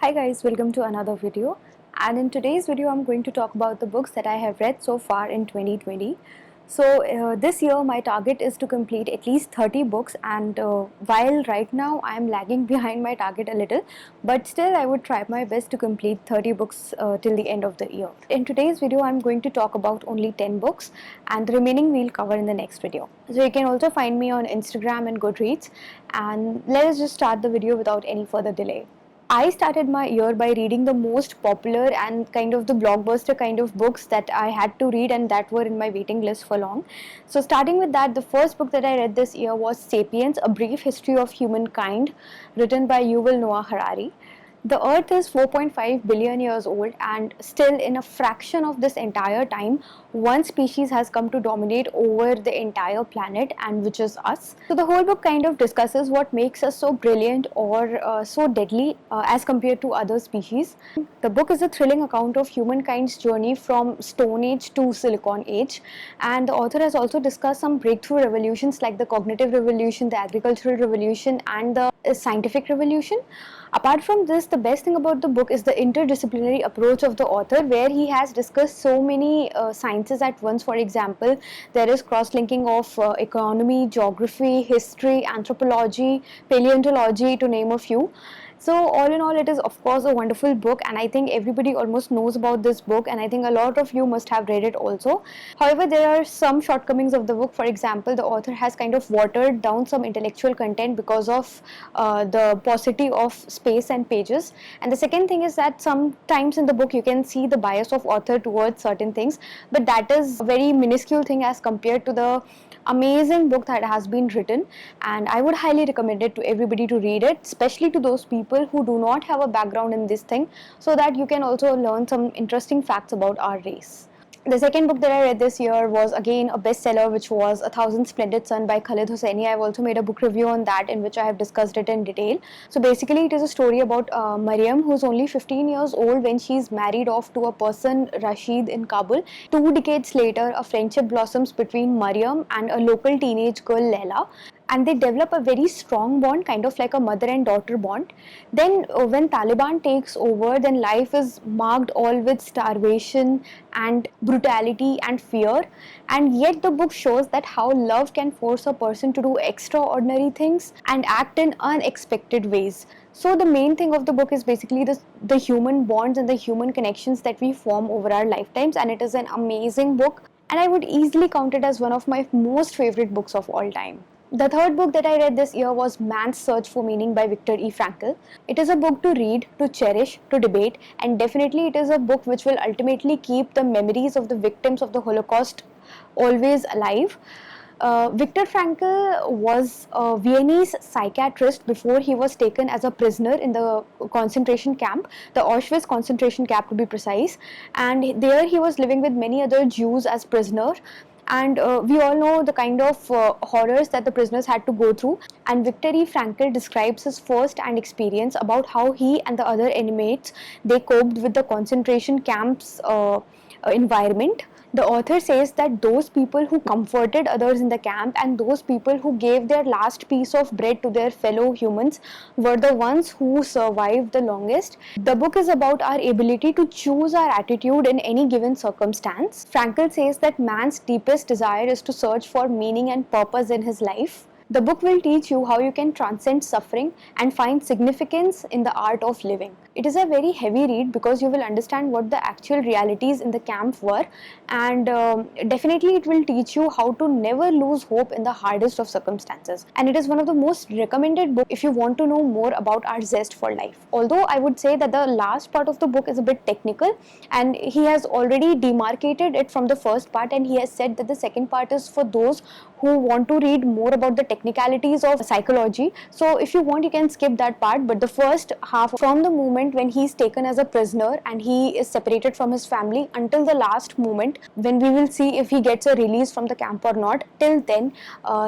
Hi guys, welcome to another video, and in today's video I'm going to talk about the books that I have read so far in 2020. This year my target is to complete at least 30 books, and while right now I am lagging behind my target a little, but still I would try my best to complete 30 books till the end of the year. In today's video I'm going to talk about only 10 books, and the remaining we'll cover in the next video. So you can also find me on Instagram and Goodreads, and let us just start the video without any further delay. I started my year by reading the most popular and kind of the blockbuster kind of books that I had to read and that were in my waiting list for long. So starting with that, the first book that I read this year was Sapience, A Brief History of Humankind, written by Yuval Noah Harari. The Earth is 4.5 billion years old, and still in a fraction of this entire time, one species has come to dominate over the entire planet, and which is us. So the whole book kind of discusses what makes us so brilliant or so deadly as compared to other species. The book is a thrilling account of humankind's journey from Stone Age to Silicon Age, and the author has also discussed some breakthrough revolutions like the cognitive revolution, the agricultural revolution, and the scientific revolution. Apart from this, the best thing about the book is the interdisciplinary approach of the author, where he has discussed so many sciences at once. For example, there is cross-linking of economy, geography, history, anthropology, paleontology, to name a few. So all in all, it is of course a wonderful book, and I think everybody almost knows about this book, and I think a lot of you must have read it also. However, there are some shortcomings of the book. For example, the author has kind of watered down some intellectual content because of the paucity of space and pages. And the second thing is that sometimes in the book you can see the bias of author towards certain things, but that is a very minuscule thing as compared to the amazing book that has been written, and I would highly recommend it to everybody to read it, especially to those people who do not have a background in this thing, so that you can also learn some interesting facts about our race. The second book that I read this year was again a bestseller, which was A Thousand Splendid Sun by Khaled Hosseini. I've also made a book review on that in which I have discussed it in detail. So basically it is a story about Mariam, who's only 15 years old when she's married off to a person, Rashid, in Kabul. 2 decades later, a friendship blossoms between Mariam and a local teenage girl, Leila, and they develop a very strong bond, kind of like a mother and daughter bond. Then when Taliban takes over, then life is marked all with starvation and brutality and fear, and yet the book shows that how love can force a person to do extraordinary things and act in unexpected ways. So the main thing of the book is basically the human bonds and the human connections that we form over our lifetimes, and it is an amazing book, and I would easily count it as one of my most favorite books of all time. The third book that I read this year was Man's Search for Meaning by Viktor E. Frankl. It is a book to read, to cherish, to debate, and definitely it is a book which will ultimately keep the memories of the victims of the Holocaust always alive. Viktor Frankl was a Viennese psychiatrist before he was taken as a prisoner in the concentration camp, the Auschwitz concentration camp to be precise, and there he was living with many other Jews as prisoner. And we all know the kind of horrors that the prisoners had to go through, and Viktor E. Frankl describes his first-hand experience about how he and the other inmates, they coped with the concentration camp's environment. The author says that those people who comforted others in the camp and those people who gave their last piece of bread to their fellow humans were the ones who survived the longest. The book is about our ability to choose our attitude in any given circumstance. Frankl says that man's deepest desire is to search for meaning and purpose in his life. The book will teach you how you can transcend suffering and find significance in the art of living. It is a very heavy read because you will understand what the actual realities in the camp were, and definitely it will teach you how to never lose hope in the hardest of circumstances. And it is one of the most recommended books if you want to know more about our zest for life. Although I would say that the last part of the book is a bit technical, and he has already demarcated it from the first part, and he has said that the second part is for those who want to read more about the technicalities of psychology. So if you want, you can skip that part, but the first half, from the moment when he is taken as a prisoner and he is separated from his family until the last moment when we will see if he gets a release from the camp or not, till then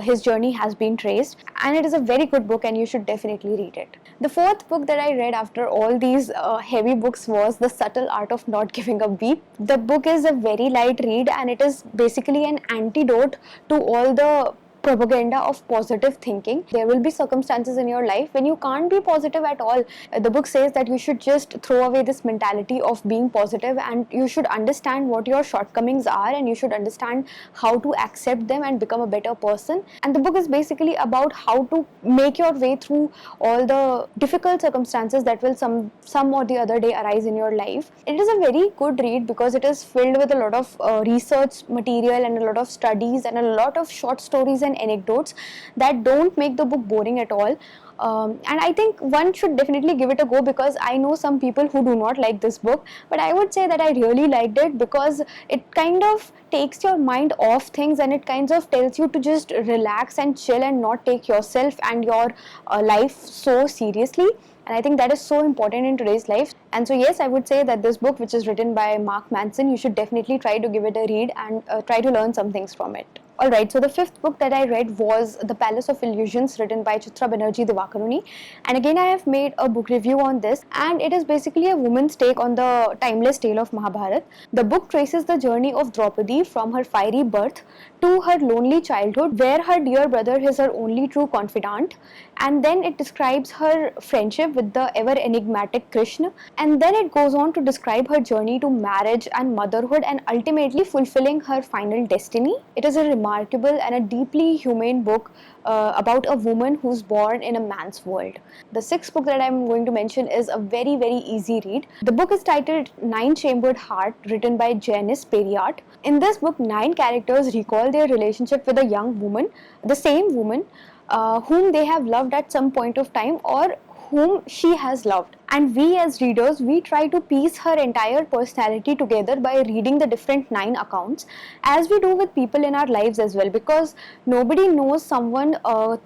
his journey has been traced, and it is a very good book and you should definitely read it. The fourth book that I read after all these heavy books was The Subtle Art of Not Giving a Beep. The book is a very light read, and it is basically an antidote to all the propaganda of positive thinking. There will be circumstances in your life when you can't be positive at all. The book says that you should just throw away this mentality of being positive, and you should understand what your shortcomings are, and you should understand how to accept them and become a better person. And the book is basically about how to make your way through all the difficult circumstances that will some or the other day arise in your life. It is a very good read because it is filled with a lot of research material and a lot of studies and a lot of short stories and anecdotes that don't make the book boring at all. And I think one should definitely give it a go, because I know some people who do not like this book, but I would say that I really liked it because it kind of takes your mind off things, and it kind of tells you to just relax and chill and not take yourself and your life so seriously. And I think that is so important in today's life. And so yes, I would say that this book, which is written by Mark Manson, you should definitely try to give it a read and try to learn some things from it. Alright, so the fifth book that I read was The Palace of Illusions, written by Chitra Banerjee Divakaruni. And again, I have made a book review on this, and it is basically a woman's take on the timeless tale of Mahabharata. The book traces the journey of Draupadi from her fiery birth to her lonely childhood, where her dear brother is her only true confidant. And then it describes her friendship with the ever enigmatic Krishna. And then it goes on to describe her journey to marriage and motherhood, and ultimately fulfilling her final destiny. It is a remarkable and a deeply humane book about a woman who's born in a man's world. The sixth book that I'm going to mention is a very, very easy read. The book is titled Nine Chambered Heart, written by Janice Periat. In this book, 9 characters recall their relationship with a young woman, the same woman, whom they have loved at some point of time, or whom she has loved. And we as readers, we try to piece her entire personality together by reading the different 9 accounts, as we do with people in our lives as well, because nobody knows someone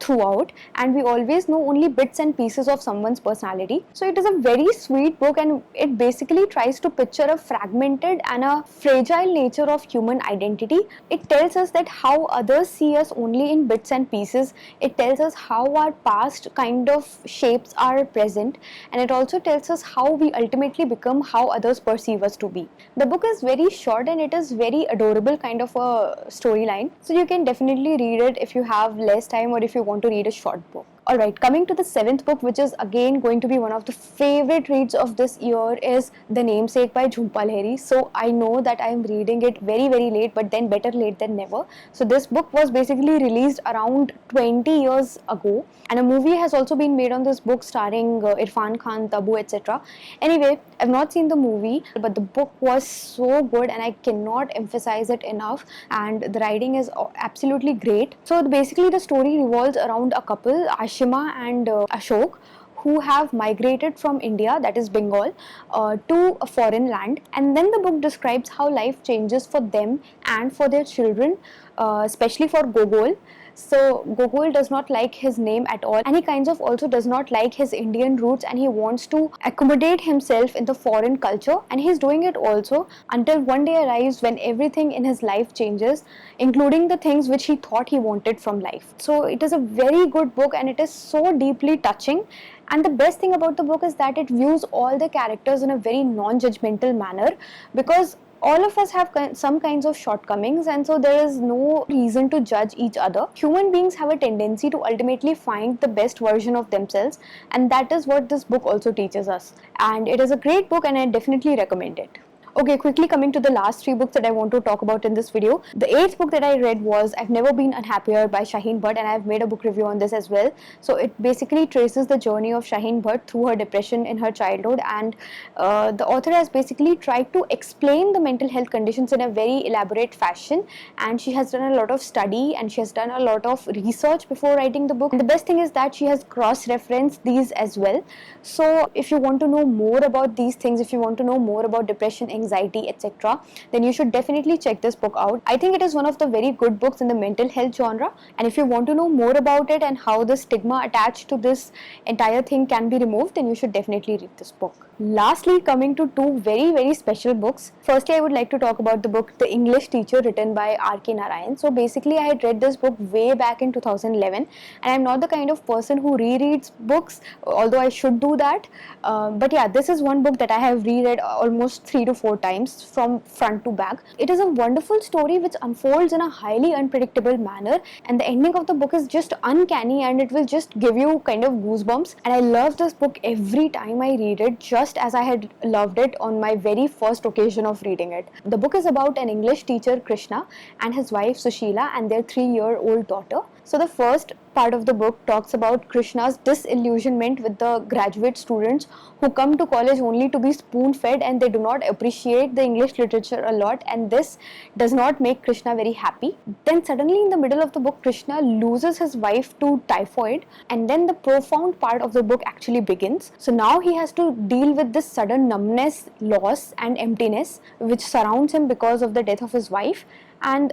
throughout, and we always know only bits and pieces of someone's personality. So it is a very sweet book, and it basically tries to picture a fragmented and a fragile nature of human identity. It tells us that how others see us only in bits and pieces. It tells us how our past kind of shapes our present, and it also tells us how we ultimately become how others perceive us to be. The book is very short, and it is very adorable kind of a storyline, so you can definitely read it if you have less time or if you want to read a short book. Alright, coming to the 7th book, which is again going to be one of the favorite reads of this year, is The Namesake by Jhumpa Lahiri. So I know that I am reading it very, very late, but then better late than never. So this book was basically released around 20 years ago, and a movie has also been made on this book starring Irfan Khan, Tabu, etc. Anyway, I've not seen the movie, but the book was so good, and I cannot emphasize it enough, and the writing is absolutely great. So basically the story revolves around a couple, Ashima and Ashok, who have migrated from India, that is Bengal, to a foreign land. And then the book describes how life changes for them and for their children, especially for Gogol. So Gogol does not like his name at all, and he kind of also does not like his Indian roots, and he wants to accommodate himself in the foreign culture, and he's doing it also until one day arrives when everything in his life changes, including the things which he thought he wanted from life. So it is a very good book, and it is so deeply touching. And the best thing about the book is that it views all the characters in a very non-judgmental manner, because all of us have some kinds of shortcomings, and so there is no reason to judge each other. Human beings have a tendency to ultimately find the best version of themselves, and that is what this book also teaches us. And it is a great book, and I definitely recommend it. Okay, quickly coming to the last 3 books that I want to talk about in this video. The 8th book that I read was I've Never Been Unhappier by Shaheen Bhatt, and I've made a book review on this as well. So it basically traces the journey of Shaheen Bhatt through her depression in her childhood, and the author has basically tried to explain the mental health conditions in a very elaborate fashion, and she has done a lot of study and she has done a lot of research before writing the book. And the best thing is that she has cross-referenced these as well. So if you want to know more about these things, if you want to know more about depression, anxiety, etc., then you should definitely check this book out. I think it is one of the very good books in the mental health genre, and if you want to know more about it and how the stigma attached to this entire thing can be removed, then you should definitely read this book. Lastly, coming to 2 very, very special books. Firstly, I would like to talk about the book The English Teacher, written by R.K. Narayan. So basically, I had read this book way back in 2011, and I'm not the kind of person who rereads books, although I should do that. But yeah, this is one book that I have reread almost 3 to 4 times from front to back. It is a wonderful story which unfolds in a highly unpredictable manner, and the ending of the book is just uncanny, and it will just give you kind of goosebumps. And I love this book every time I read it, just as I had loved it on my very first occasion of reading it. The book is about an English teacher, Krishna, and his wife Sushila and their 3-year-old daughter. So the first part of the book talks about Krishna's disillusionment with the graduate students who come to college only to be spoon-fed, and they do not appreciate the English literature a lot, and this does not make Krishna very happy. Then suddenly in the middle of the book, Krishna loses his wife to typhoid, and then the profound part of the book actually begins. So now he has to deal with this sudden numbness, loss and emptiness which surrounds him because of the death of his wife, and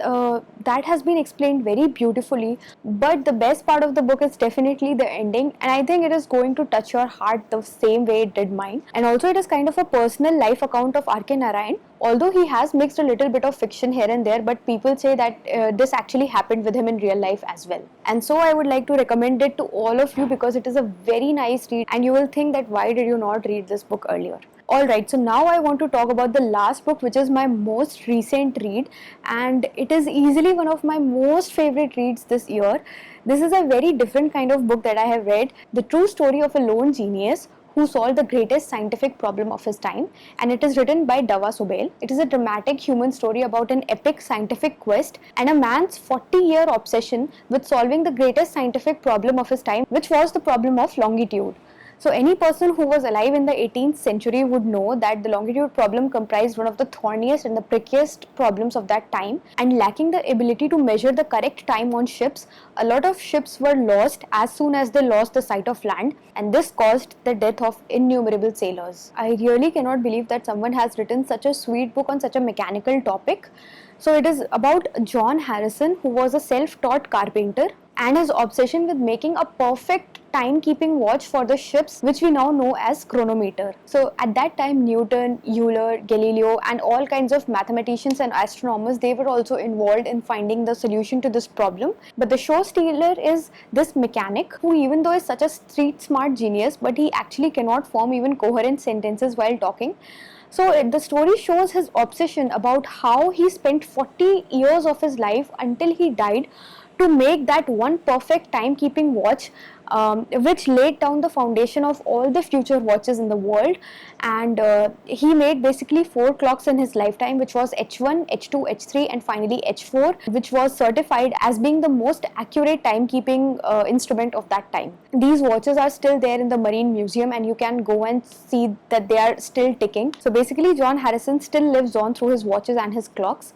that has been explained very beautifully. But the best part of the book is definitely the ending, and I think it is going to touch your heart the same way it did mine. And also it is kind of a personal life account of R.K. Narayan, although he has mixed a little bit of fiction here and there, but people say that this actually happened with him in real life as well. And so I would like to recommend it to all of you because it is a very nice read, and you will think that why did you not read this book earlier. Alright, so now I want to talk about the last book, which is my most recent read, and it is easily one of my most favorite reads this year. This is a very different kind of book that I have read, the true story of a lone genius who solved the greatest scientific problem of his time, and it is written by Dava Sobel. It is a dramatic human story about an epic scientific quest and a man's 40-year obsession with solving the greatest scientific problem of his time, which was the problem of longitude. So any person who was alive in the 18th century would know that the longitude problem comprised one of the thorniest and the prickiest problems of that time, and lacking the ability to measure the correct time on ships, a lot of ships were lost as soon as they lost the sight of land, and this caused the death of innumerable sailors. I really cannot believe that someone has written such a sweet book on such a mechanical topic. So it is about John Harrison, who was a self-taught carpenter, and his obsession with making a perfect timekeeping watch for the ships, which we now know as Chronometer. So at that time, Newton, Euler, Galileo and all kinds of mathematicians and astronomers, they were also involved in finding the solution to this problem. But the show stealer is this mechanic who, even though is such a street smart genius, but he actually cannot form even coherent sentences while talking. So the story shows his obsession about how he spent 40 years of his life until he died to make that one perfect timekeeping watch, which laid down the foundation of all the future watches in the world. And he made basically 4 clocks in his lifetime, which was H1, H2, H3 and finally H4, which was certified as being the most accurate timekeeping instrument of that time. These watches are still there in the Marine Museum, and you can go and see that they are still ticking. So basically John Harrison still lives on through his watches and his clocks.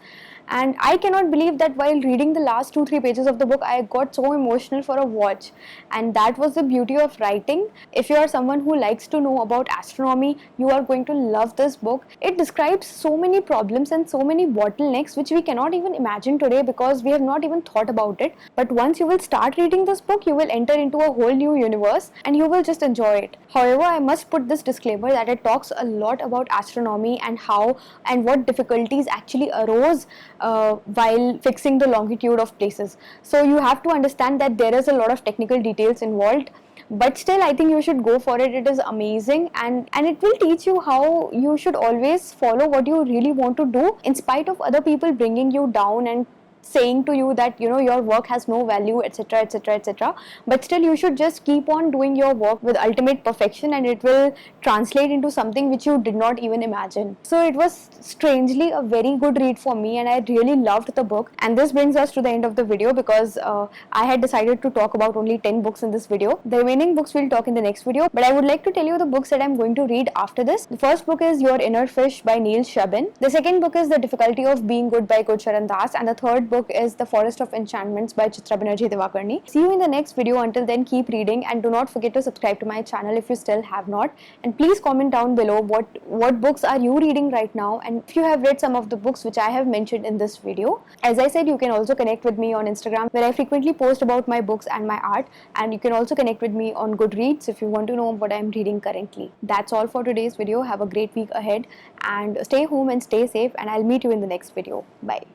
And I cannot believe that while reading the last 2-3 pages of the book, I got so emotional for a watch. And that was the beauty of writing. If you are someone who likes to know about astronomy, you are going to love this book. It describes so many problems and so many bottlenecks which we cannot even imagine today because we have not even thought about it. But once you will start reading this book, you will enter into a whole new universe and you will just enjoy it. However, I must put this disclaimer that it talks a lot about astronomy and how and what difficulties actually arose while fixing the longitude of places. So you have to understand that there is a lot of technical details involved, but still I think you should go for it. It is amazing, and it will teach you how you should always follow what you really want to do in spite of other people bringing you down and saying to you that your work has no value, etc, etc, etc. But still you should just keep on doing your work with ultimate perfection, and it will translate into something which you did not even imagine. So it was strangely a very good read for me, and I really loved the book. And this brings us to the end of the video because I had decided to talk about only 10 books in this video. The remaining books we'll talk in the next video, but I would like to tell you the books that I'm going to read after this. The first book is Your Inner Fish by Neil Shabin. The second book is The Difficulty of Being Good by Gurcharan Das, and the third book is The Forest of Enchantments by Chitra Banerjee Divakarni. See you in the next video. Until then, keep reading, and do not forget to subscribe to my channel if you still have not. And please comment down below what books are you reading right now, and if you have read some of the books which I have mentioned in this video. As I said, you can also connect with me on Instagram, where I frequently post about my books and my art, and you can also connect with me on Goodreads if you want to know what I'm reading currently. That's all for today's video. Have a great week ahead, and stay home and stay safe, and I'll meet you in the next video. Bye.